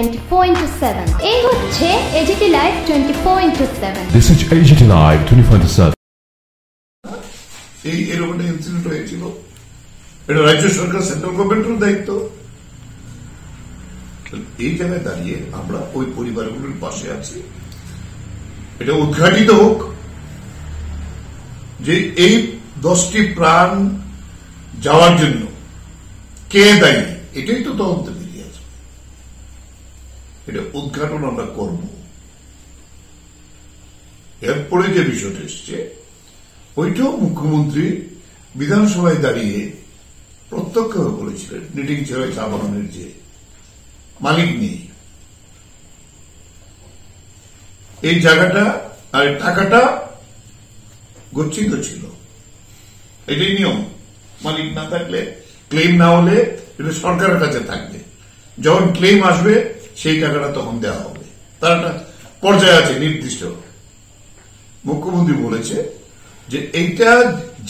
24/7 এই হচ্ছে AGT live 24/7 This is AGT Live 24/7 এই এরকম ইনসিডেন্ট হয়েছিল এটা রাজ্য সরকার সেন্ট্রাল গভর্নমেন্টের দায়িত্ব এই জায়গায় দাঁড়িয়ে আমরা ওই পরিবারগুলোর পাশে আছি এটা উদ্ঘাটিত হোক যে এই 10টি প্রাণ যাওয়ার জন্য কে দায়ী এটাই তো তদন্ত বেরিয়ে আছে এটা উদ্ঘাটন আমরা করব এরপরে যে বিষয়টা এসছে ওইটাও মুখ্যমন্ত্রী বিধানসভায় দাঁড়িয়ে প্রত্যক্ষ করেছিলেন নিটিং ছেড়ে চা বাগানের যে মালিক নেই এই জায়গাটা আর টাকাটা গচ্ছিত ছিল এটাই নিয়ম মালিক না থাকলে ক্লেম না হলে এটা সরকারের কাছে থাকবে যখন ক্লেম আসবে সেই টাকাটা তখন দেওয়া হবে তার একটা পর্যায়ে আছে নির্দিষ্ট মুখ্যমন্ত্রী বলেছে যে এইটা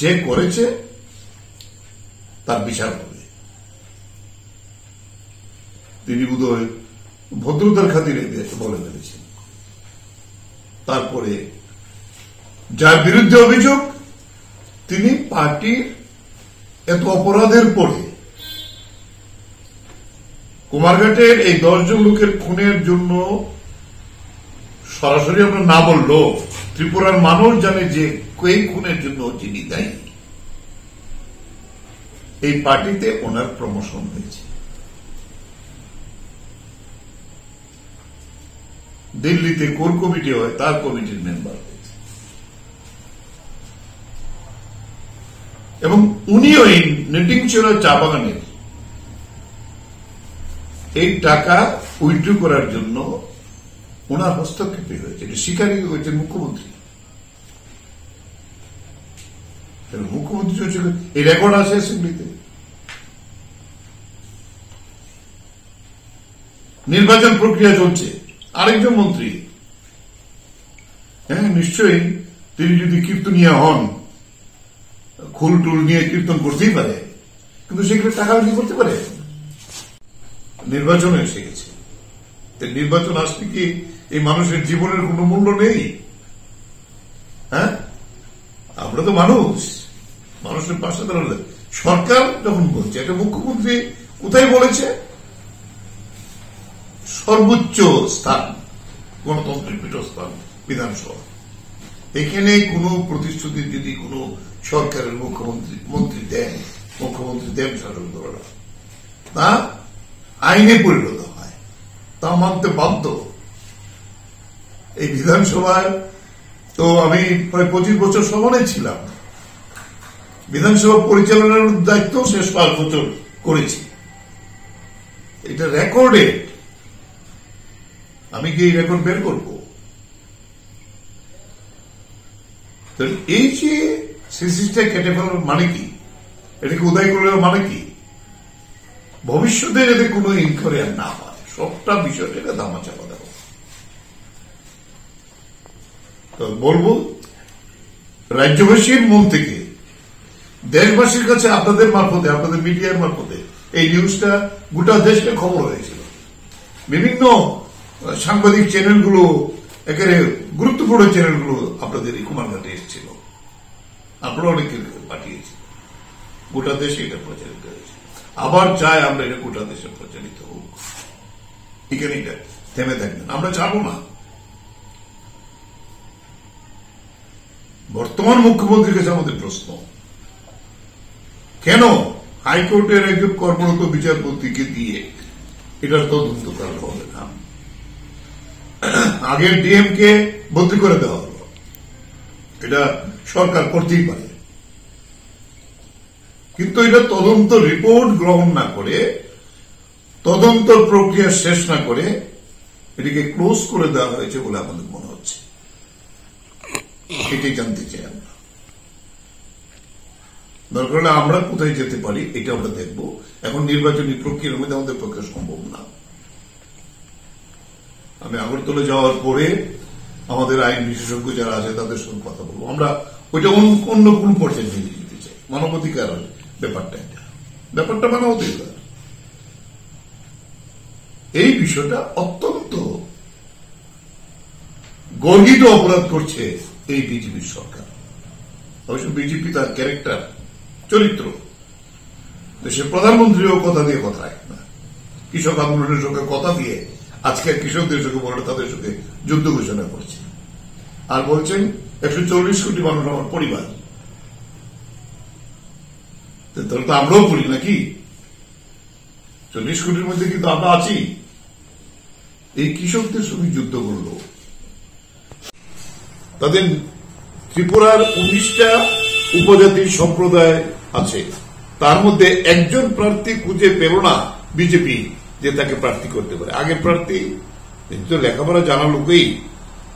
যে করেছে তার বিচার হবে তিনি বোধহয় ভদ্রতার খাতিরে বলে ফেলেছেন তারপরে যার বিরুদ্ধে অভিযোগ তিনি পার্টির এত অপরাধের পরে কুমারঘাটের এই 10 জন লোকের খুনের জন্য সরাসরি আমরা না বললো ত্রিপুরার মানুষ জানে যে এই খুনের জন্য যিনি দায়ী এই পার্টিতে ওনার প্রমোশন হয়েছে দিল্লিতে কোর কমিটি হয় তার কমিটির মেম্বার হয়েছে এবং উনিও এই নিটিং ছিল চা বাগানের এই টাকা উইথড্র করার জন্য ওনার হস্তক্ষেপে হয়েছে এটা স্বীকারই হয়েছে মুখ্যমন্ত্রী মুখ্যমন্ত্রী এই রেকর্ড আছে অ্যাসেম্বলিতে নির্বাচন প্রক্রিয়া চলছে আরেকজন মন্ত্রী হ্যাঁ নিশ্চয়ই তিনি যদি কীর্তনিয়া হন খুল টুল নিয়ে কীর্তন করতেই পারে কিন্তু সেখানে টাকা বিক্রি করতে পারে নির্বাচনে এসে গেছে নির্বাচন আসলে কি এই মানুষের জীবনের কোন মূল্য নেই হ্যাঁ আমরা তো মানুষের পাশে দাঁড়ালে সরকার যখন বলছে এটা মুখ্যমন্ত্রী কোথায় বলেছে সর্বোচ্চ স্থান গণতন্ত্রের পীঠস্থান বিধানসভা এখানে কোন প্রতিশ্রুতি যদি কোন সরকারের মুখ্যমন্ত্রী দেন শাসন করা তা আইনে পরিণত হয় তা মানতে বাধ্য এই বিধানসভায় তো আমি প্রায় 25 বছর সমানে ছিলাম বিধানসভা পরিচালনার দায়িত্ব শেষ 5 বছর করেছি এটা রেকর্ডে আমি কি এই রেকর্ড বের করব এই যে সিসিটা কেটে ফেলার মানে কি এটাকে উদয় করার মানে কি ভবিষ্যতে যাতে কোনো ইনকোয়ারি না হয় সবটা বিষয়টাকে ধামাচাপা দেওয়া তো বলবো রাজ্যবাসীর মন থেকে দেশবাসীর কাছে আপনাদের মারফতে আপনাদের মিডিয়ার মারফতে এই নিউজটা গোটা দেশকে খবর হয়েছিল বিভিন্ন সাংবাদিক চ্যানেলগুলো একেবারে গুরুত্বপূর্ণ চ্যানেলগুলো আপনাদের এই কুমারঘাটে এসেছিল আপনারা অনেকে পাঠিয়েছিল গোটা দেশে এটা প্রচারিত হয়েছে আবার চাই আমরা এটা গোটা দেশে প্রচারিত হোক এখানে এটা থেমে থাকবেন আমরা চাবো না বর্তমান মুখ্যমন্ত্রীর কাছে আমাদের প্রশ্ন কেন হাইকোর্টের একজন কর্মরত বিচারপতিকে দিয়ে এটার তদন্ত করা হবে না আগের ডিএম কে বদলি করে দেওয়া হল এটা সরকার করতেই পারে কিন্তু এটা তদন্ত রিপোর্ট গ্রহণ না করে তদন্ত প্রক্রিয়া শেষ না করে এটিকে ক্লোজ করে দেওয়া হয়েছে বলে আমাদের মনে হচ্ছে এটাই জানতে চাই আমরা দরকার হলে আমরা কোথায় যেতে পারি এটা আমরা দেখব এখন নির্বাচনী প্রক্রিয়ার মধ্যে আমাদের পক্ষে সম্ভব না আমি আগরতলা যাওয়ার পরে আমাদের আইন বিশেষজ্ঞ যারা আছে তাদের সঙ্গে কথা বলবো আমরা ওইটা অন্য কোন পর্যায়ে নিয়ে যেতে চাই মানবাধিকার ব্যাপারটা মানবাধিকার এই বিষয়টা অত্যন্ত গর্হিত অপরাধ করছে এই বিজেপি সরকার। অবশ্য বিজেপি তার ক্যারেক্টার, চরিত্র, দেশের প্রধানমন্ত্রীও কথা দিয়ে কথা রাখে না। কৃষক আন্দোলনের সঙ্গে কথা দিয়ে আজকে কৃষকদের সঙ্গে বলে তাদের সঙ্গে যুদ্ধ ঘোষণা করছে, আর বলছেন 140 কোটি মানুষ আমার পরিবার। তাহলে তো আমরাও বলি নাকি 40 কোটির মধ্যে কিন্তু আমরা আছি। এই কৃষকদের সঙ্গে যুদ্ধ করল। তাদের ত্রিপুরার 19টা উপজাতি সম্প্রদায় আছে, তার মধ্যে একজন প্রার্থী খুঁজে পেল না বিজেপি যে তাকে প্রার্থী করতে পারে। আগের প্রার্থী লেখাপড়া জানা লোকই,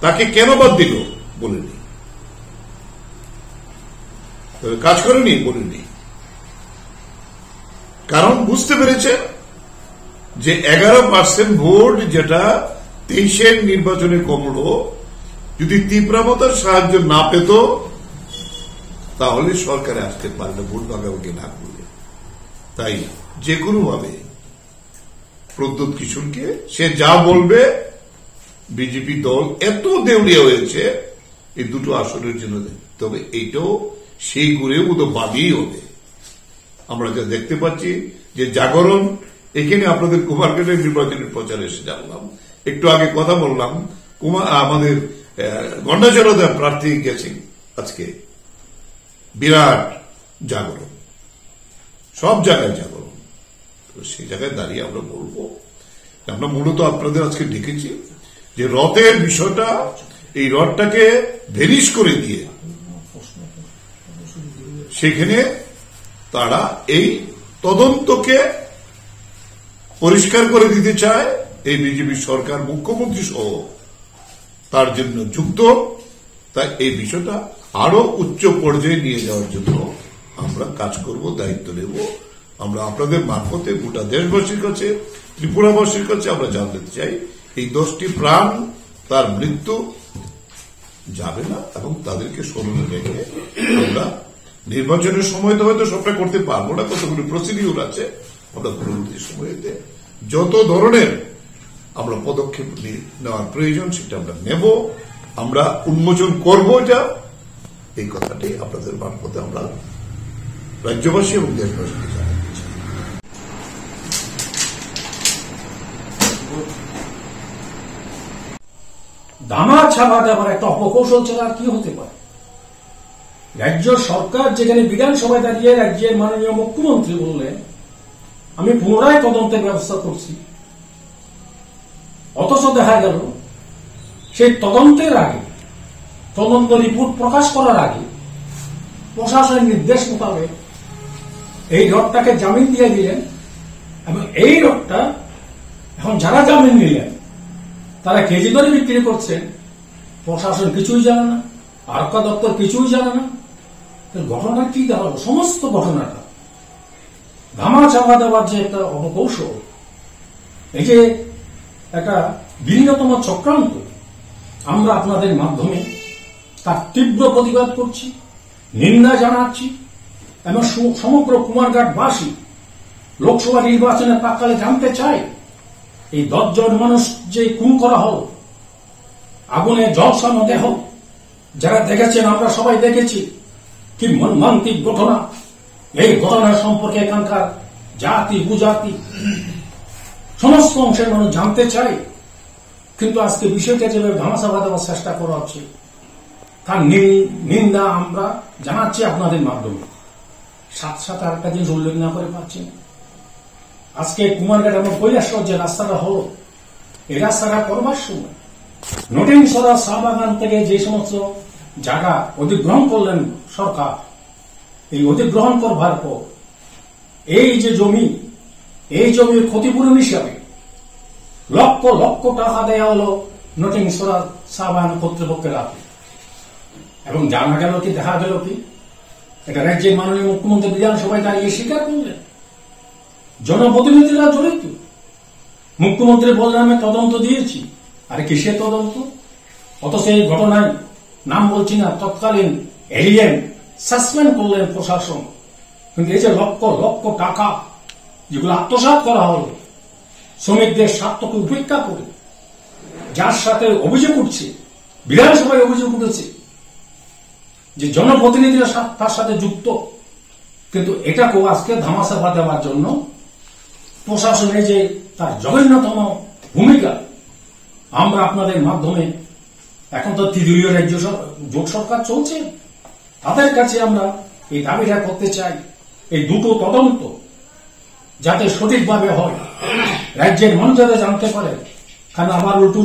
তাকে কেন বাদ দিল বলেনি, কাজ করেনি বলেনি। কারণ বুঝতে পেরেছে যে 11% ভোট যেটা 23-এর নির্বাচনে কমল, যদি তীব্রমতার সাহায্য না পেত তাহলে সরকারে আসতে পারলে ভোট ভাগাভাগি না করলে। তাই যে কোনো ভাবে প্রদ্যোৎ কিশোরকে সে যা বলবে, বিজেপি দল এত দেউলিয়া হয়েছে এই দুটো আসনের জন্য। তবে এইটাও সেই ঘুরে তো বাদই হবে। আমরা যা দেখতে পাচ্ছি যে জাগরণ, এখানে আপনাদের কুমারঘাটের নির্বাচনের প্রচারে এসে জানলাম, একটু আগে কথা বললাম, আমাদের গন্ডাচরদা প্রার্থী গেছেন আজকে, বিরাট জাগরণ, সব জায়গায় জাগরণ। তো সেই জায়গায় দাঁড়িয়ে আমরা বলবো, আমরা মূলত আপনাদের আজকে দেখেছি যে রথের বিষয়টা, এই রথটাকে ভেনিশ করে দিয়ে সেখানে তারা এই তদন্তকে পরিষ্কার করে দিতে চায়। এই বিজেপি সরকার, মুখ্যমন্ত্রী সহ তার জন্য যুক্ত। তাই এই বিষয়টা আরো উচ্চ পর্যায়ে নিয়ে যাওয়ার জন্য আমরা কাজ করব, দায়িত্ব নেব। আমরা আপনাদের মারফতে গোটা দেশবাসীর কাছে, ত্রিপুরাবাসীর কাছে আমরা জানতে চাই এই 10টি প্রাণ, তার মৃত্যু যাবে না, এবং তাদেরকে স্মরণে রেখে আমরা নির্বাচনের সময় তো হয়তো সবটা করতে পারবো না, কতগুলো প্রসিডিউর আছে, আমরা পরবর্তী সময়তে যত ধরনের আমরা পদক্ষেপ নেওয়ার প্রয়োজন সেটা আমরা নেব, আমরা উন্মোচন করব। এটা এই কথাটি আপনাদের মারফতে আমরা রাজ্যবাসী এবং দেশবাসীকে জানাতে চাই। দামা ছাপা দেওয়ার একটা অপকৌশল ছাড়া কি হতে পারে? রাজ্য সরকার যেখানে বিধানসভায় দাঁড়িয়ে রাজ্যের মাননীয় মুখ্যমন্ত্রী বললেন আমি পুনরায় তদন্তের ব্যবস্থা করছি, অথচ দেখা গেল সেই তদন্তের আগে, তদন্ত রিপোর্ট প্রকাশ করার আগে প্রশাসনের নির্দেশ মোতাবেক এই রথটাকে জামিন দিয়ে দিলেন। এবং এই রথটা এখন যারা জামিন নিলেন তারা কেজি দরে বিক্রি করছেন, প্রশাসন কিছুই জানে না, আরক্ষা দপ্তর কিছুই জানে না। ঘটনা কি দেখাবো? সমস্ত ঘটনাটা ধামা চাপা দেওয়ার যে একটা অপকৌশল, এই যে একটা ভিন্নতম চক্রান্ত, আমরা আপনাদের মাধ্যমে তার তীব্র প্রতিবাদ করছি, নিন্দা জানাচ্ছি। এবং সমগ্র কুমারঘাটবাসী লোকসভা নির্বাচনের প্রাক্কালে জানতে চাই এই 10 জন মানুষ যে খুন করা হল, আগুনে ঝলসানো দেহ, যারা দেখেছেন, আমরা সবাই দেখেছি, কি মর্মান্তিক ঘটনা। এই ঘটনার সম্পর্কে এখানকার জাতি উপজাতি সমস্ত অংশের মানুষ জানতে চাই। কিন্তু আজকে বিষয়টা যেভাবে ধামাচাপা দেওয়ার চেষ্টা করা হচ্ছে তার নিন্দা আমরা জানাচ্ছি আপনাদের মাধ্যমে। সাথে সাথে আরেকটা জিনিস উল্লেখ না করে পাচ্ছি না, আজকে কুমারঘাট এবং কৈলাসহর যে রাস্তাটা হলো, এই রাস্তাটা করবার সময় নটিংছড়া চা বাগান থেকে যে সমস্ত জায়গা অধিগ্রহণ করলেন সরকার, এই অধিগ্রহণ করবার পর এই যে জমি, এই জমির ক্ষতিপূরণ হিসাবে লক্ষ লক্ষ টাকা দেওয়া হল নটিংছড়া চা বাগান কর্তৃপক্ষের হাতে। এবং জানা গেল কি, দেখা গেল কি, এটা রাজ্যের মাননীয় মুখ্যমন্ত্রী বিধানসভায় দাঁড়িয়ে স্বীকার করলেন, জনপ্রতিনিধিরা জড়িত। মুখ্যমন্ত্রী বললেন আমি তদন্ত দিয়েছি। আরে কিসের তদন্ত? অথচ এই ঘটনায় নাম বলছি না, তৎকালীন এলিয়েন সাসপেন্ড করলেন প্রশাসন। কিন্তু এই যে লক্ষ লক্ষ টাকা যেগুলো আত্মসাৎ করা হলো, শ্রমিকদের স্বার্থকে উপেক্ষা করে যার সাথে অভিযোগ উঠছে, বিধানসভায় অভিযোগ উঠেছে যে জনপ্রতিনিধিরা তার সাথে যুক্ত, কিন্তু এটাকেও আজকে ধামাচাপা দেওয়ার জন্য প্রশাসনে যে তার জঘন্যতম ভূমিকা, আমরা আপনাদের মাধ্যমে, এখন তো তৃতীয় রাজ্য জোট সরকার চলছে, তাদের কাছে আমরা এই দাবিটা করতে চাই, এই দুটো তদন্ত যাতে সঠিকভাবে হয়, রাজ্যের মানুষ যাতে জানতে পারে, কারণ আবার উল্টো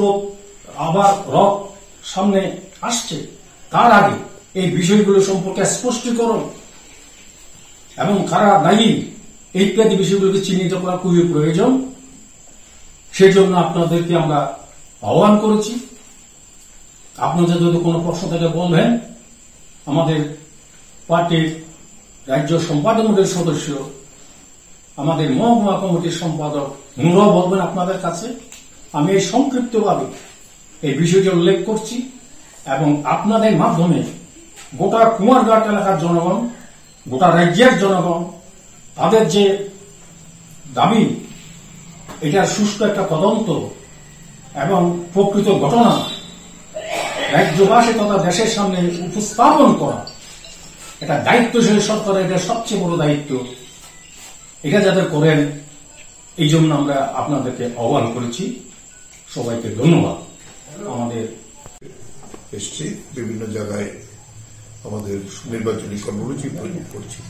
রোগ সামনে আসছে, তার আগে এই বিষয়গুলো সম্পর্কে স্পষ্টীকরণ এবং কারা দায়ী ইত্যাদি বিষয়গুলোকে চিহ্নিত করা খুবই প্রয়োজন। সেই জন্য আপনাদেরকে আমরা আহ্বান করেছি। আপনাদের যদি কোনো প্রশ্ন থেকে বলবেন, আমাদের পার্টির রাজ্য সম্পাদক মন্ডলীর সদস্য, আমাদের মহকুমা কমিটির সম্পাদক নুরও বলবেন আপনাদের কাছে। আমি এই সংক্ষিপ্তভাবে এই বিষয়টি উল্লেখ করছি এবং আপনাদের মাধ্যমে গোটা কুমারঘাট এলাকার জনগণ, গোটা রাজ্যের জনগণ, তাদের যে দাবি, এটার সুষ্ঠু একটা তদন্ত এবং প্রকৃত ঘটনা রাজ্যবাসী তথা দেশের সামনে উপস্থাপন করা, এটা দায়িত্বশীল সরকারের এটা সবচেয়ে বড় দায়িত্ব। এটা যাতে করেন, এই জন্য আমরা আপনাদেরকে আহ্বান করেছি। সবাইকে ধন্যবাদ। আমাদের এসছি বিভিন্ন জায়গায় আমাদের নির্বাচনী কর্মসূচি প্রয়োগ করছি।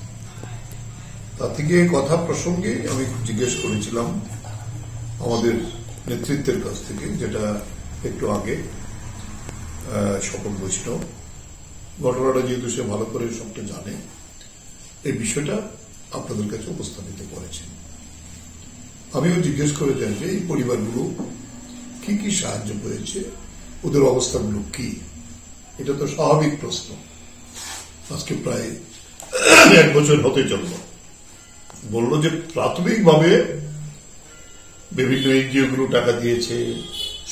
তা থেকে কথা প্রসঙ্গে আমি জিজ্ঞেস করেছিলাম আমাদের নেতৃত্বের কাছ থেকে, যেটা একটু আগে স্বপন বৈষ্ণব, ঘটনাটা যেহেতু সে ভালো করে সবটা জানে, এই বিষয়টা আপনাদের কাছে উপস্থাপিত করেছেন। আমিও জিজ্ঞেস করে যাই যে এই পরিবারগুলো কি কি সাহায্য পেয়েছে, ওদের অবস্থাগুলো কি। এটা তো স্বাভাবিক প্রশ্ন। আজকে প্রায় 1 বছর হতে চলল। বলল যে প্রাথমিকভাবে বিভিন্ন এনজিও গুলো টাকা দিয়েছে,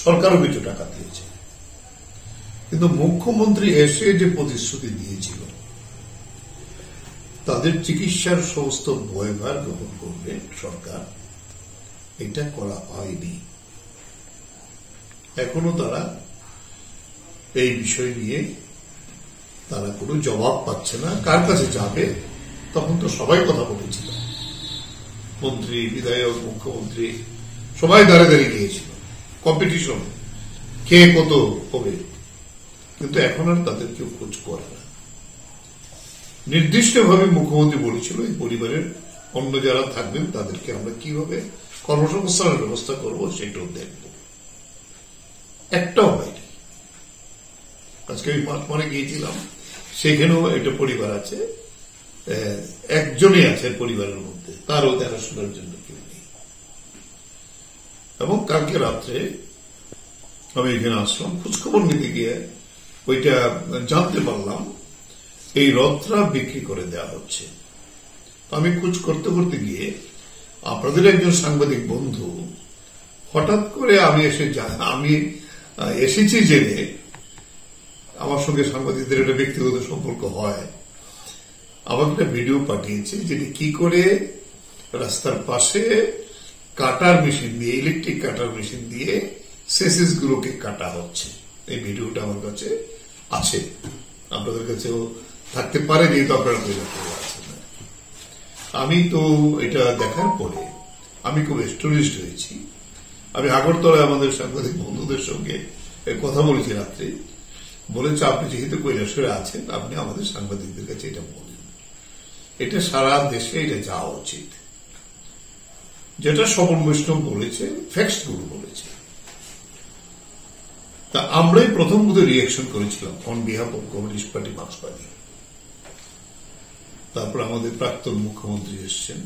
সরকারও কিছু টাকা দিয়েছে, কিন্তু মুখ্যমন্ত্রী এসে যে প্রতিশ্রুতি দিয়েছিল তাদের চিকিৎসার সমস্ত ব্যয়ভার গ্রহণ করবে সরকার, এটা করা হয়নি। এখনো তারা এই বিষয় নিয়ে তারা কোনো জবাব পাচ্ছে না। কার কাছে যাবে? তখন তো সবাই কথা বলেছিল, মন্ত্রী, বিধায়ক, মুখ্যমন্ত্রী সবাই দাঁড়িয়ে গিয়েছিল, কম্পিটিশন কে কত হবে, কিন্তু এখন আর তাদের কেউ খোঁজ করে না। নির্দিষ্টভাবে মুখ্যমন্ত্রী বলেছিল এই পরিবারের অন্য যারা থাকবেন তাদেরকে আমরা কিভাবে কর্মসংস্থানের ব্যবস্থা করব সেটাও দেখব। একটাও হয়নি। আজকে আমি মাঠমানে গিয়েছিলাম, সেখানেও একটা পরিবার আছে, একজনই আছে পরিবারের মধ্যে, তারও দেখাশোনার জন্য কেউ নেই। এবং কালকে রাত্রে আমি এখানে আসলাম, খোঁজখবর নিতে গিয়ে ওইটা জানতে পারলাম এই রথটা বিক্রি করে দেওয়া হচ্ছে। আমি খোঁজ করতে করতে গিয়ে আপনাদের একজন সাংবাদিক বন্ধু হঠাৎ করে আমি এসেছি জেনে, আমার সঙ্গে সাংবাদিকদের একটা ব্যক্তিগত সম্পর্ক হয়, আমাকে একটা ভিডিও পাঠিয়েছে যেটি কি করে রাস্তার পাশে কাটার মেশিন দিয়ে, ইলেকট্রিক কাটার মেশিন দিয়ে সেসিস গুলোকে কাটা হচ্ছে। এই ভিডিওটা আমার কাছে আছে, আপনাদের কাছেও থাকতে পারে, যেহেতু আপনারা তৈরি করে আছেন। আমি তো এটা দেখার পরে আমি খুব স্টোরিস্ট হয়েছি। আমি আগরতলায় আমাদের সাংবাদিক বন্ধুদের সঙ্গে কথা বলেছি রাত্রে, বলেছে আপনি যেহেতু কৈলাসরে আছেন, আপনি আমাদের সাংবাদিকদের কাছে এটা বলেন, এটা সারা দেশে এটা যাওয়া উচিত। যেটা স্বপন বৈষ্ণব বলেছে, ফ্যাক্টস গুলো বলেছে, তা আমরাই প্রথম বোধহয় রিয়াকশন করেছিলাম on behalf of communist party মার্ক্সবাদী। তারপর আমাদের প্রাক্তন মুখ্যমন্ত্রী এসছেন,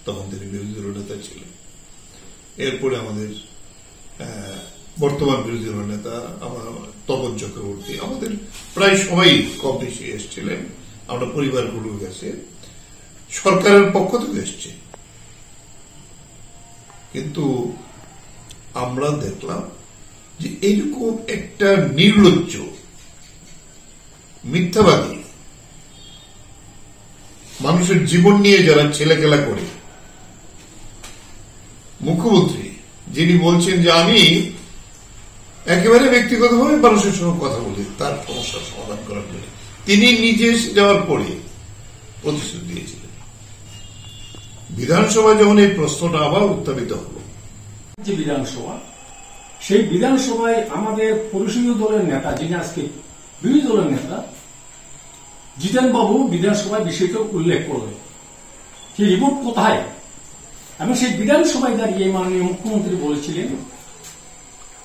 তখন তিনি বিরোধী দল নেতা ছিলেন। এরপরে আমাদের বর্তমান বিরোধী দল নেতা তপন চক্রবর্তী, আমাদের প্রায় সবাই কম বেশি এসছিলেন। আমরা পরিবারগুলোর কাছে সরকারের পক্ষ থেকে এসছে, কিন্তু আমরা দেখলাম যে এইরকম একটা নির্লজ্জ, মিথ্যাবাদী, মানুষের জীবন নিয়ে যারা ছেলেখেলা করে মুখ্যমন্ত্রী, যিনি বলছেন যে আমি একেবারে ব্যক্তিগতভাবে মানুষের সঙ্গে কথা বলি তার সমস্যার সমাধান করার জন্য, তিনি নিজে যাওয়ার পরে প্রতিশ্রুতি দিয়েছিলেন। বিধানসভায় যখন এই প্রশ্নটা আবার উত্থাপিত হল, যে বিধানসভা, সেই বিধানসভায় আমাদের পরিষদীয় দলের নেতা, যিনি আজকে বিরোধী দলের নেতা, জিতেন বাবু বিধানসভায় বিষয়টা উল্লেখ করলেন। সেই রিপোর্ট কোথায়? এবং সেই বিধানসভায় দাঁড়িয়ে মাননীয় মুখ্যমন্ত্রী বলেছিলেন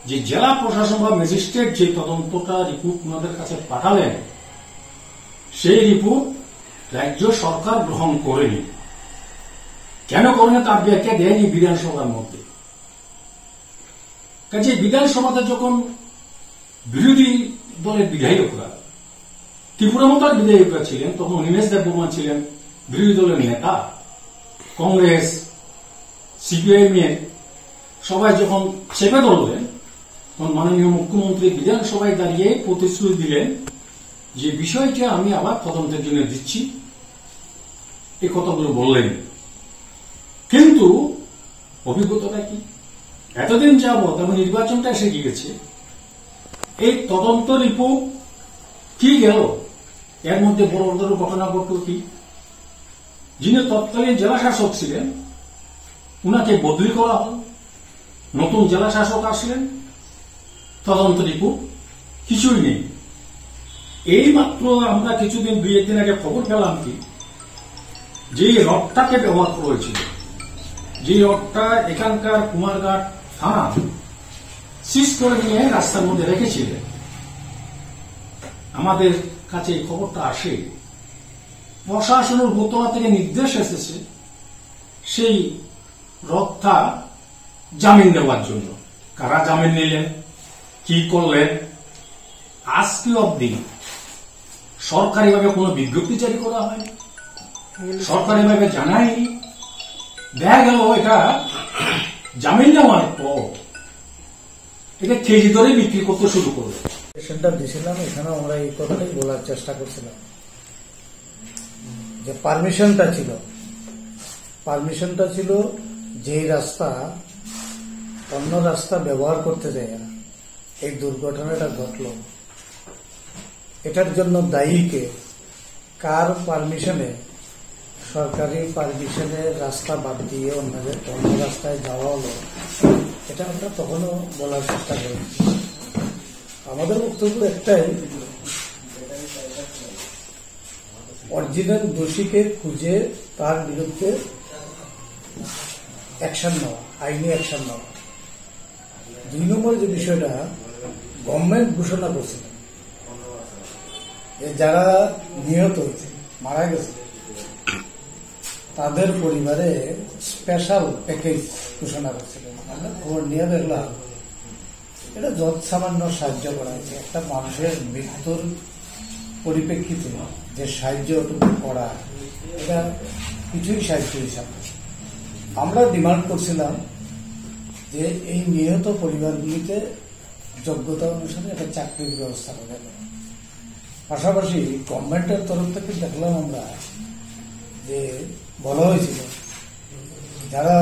যে জেলা প্রশাসন বা ম্যাজিস্ট্রেট যে তদন্তটা রিপোর্ট ওনাদের কাছে পাঠালেন, সেই রিপোর্ট রাজ্য সরকার গ্রহণ করেনি। কেন করেনি তার ব্যাখ্যা দেয়নি বিধানসভার মধ্যে। কাজে বিধানসভাতে যখন বিরোধী দলের বিধায়করা, ত্রিপুরামতার বিধায়করা ছিলেন, তখন নিমেশ দেববর্মা ছিলেন বিরোধী দলের নেতা, কংগ্রেস, সিপিআইএম এর সবাই যখন চেপে ধরলেন, তখন মাননীয় মুখ্যমন্ত্রী বিধানসভায় দাঁড়িয়ে প্রতিশ্রুতি দিলেন যে বিষয়টা আমি আবার তদন্তের জন্য দিচ্ছি, এই কথাগুলো বললেন। কিন্তু অভিজ্ঞতাটা কি? এতদিন যাবৎ এবং নির্বাচনটা এসে গিয়েছে, এই তদন্ত রিপোর্ট কি গেল? এর মধ্যে বড় বড় ঘটনা ঘটল কি? যিনি তৎকালীন জেলা শাসক ছিলেন, উনাকে বদলি করা হল, নতুন জেলা শাসক আসলেন, তদন্ত রিপোর্ট কিছুই নেই। এই মাত্র আমরা কিছুদিন 2-1 দিন আগে খবর পেলাম কি, যে রডটাকে ব্যবহার করা হয়েছিল, যে রডটা এখানকার কুমারঘাট থানা সিজ করে নিয়ে রাস্তার মধ্যে রেখেছিলেন, আমাদের কাছে এই খবরটা আসে। প্রশাসনের ভূতলা থেকে নির্দেশ এসেছে সেই রথটা জামিন দেওয়ার জন্য। কারা জামিন নিলেন, কি করলেন, আজকে অবধি সরকারিভাবে কোনো বিজ্ঞপ্তি জারি করা হয়নি, সরকারিভাবে জানায়নি। দেখা গেল এটা জামিন নেওয়ার পর এটা কেজি ধরে বিক্রি করতে শুরু করলো। সেন্টার দিয়েছিলাম, এখানে আমরা এই কথাটাই বলার চেষ্টা করছিলাম যে পারমিশনটা ছিল যেই রাস্তা অন্য রাস্তা ব্যবহার করতে যায় না, এই দুর্ঘটনাটা ঘটল, এটার জন্য দায়ী কে? কার পারমিশনে, সরকারি পারমিশনে রাস্তা বাদ দিয়ে অন্য রাস্তায় যাওয়া হলো, এটা আমরা তখনও বলার চেষ্টা করেছি। আমাদের বক্তব্য একটাই, অরিজিনাল দোষীকে খুঁজে তার বিরুদ্ধে অ্যাকশন নেওয়া, আইনি অ্যাকশন নেওয়া। 2 নম্বর যে বিষয়টা গভর্নমেন্ট ঘোষণা করছিল, যারা নিহত হয়েছে, মারা গেছে, তাদের পরিবারে স্পেশাল প্যাকেজ ঘোষণা করছিল। আমরা খবর নিয়ে দেখলাম এটা যত সামান্য সাহায্য করা হয়েছে। একটা মানুষের মৃত্যুর পরিপ্রেক্ষিতে যে সাহায্যটুকু করা, এটা কিছুই সাহায্য হিসাবে আমরা ডিমান্ড করছিলাম যে এই নিহত পরিবারগুলিতে যোগ্যতা অনুসারে একটা চাকরির ব্যবস্থা করা যাবে। পাশাপাশি গভর্নমেন্টের তরফ থেকে দেখলাম আমরা যে বলা হয়েছিল যারা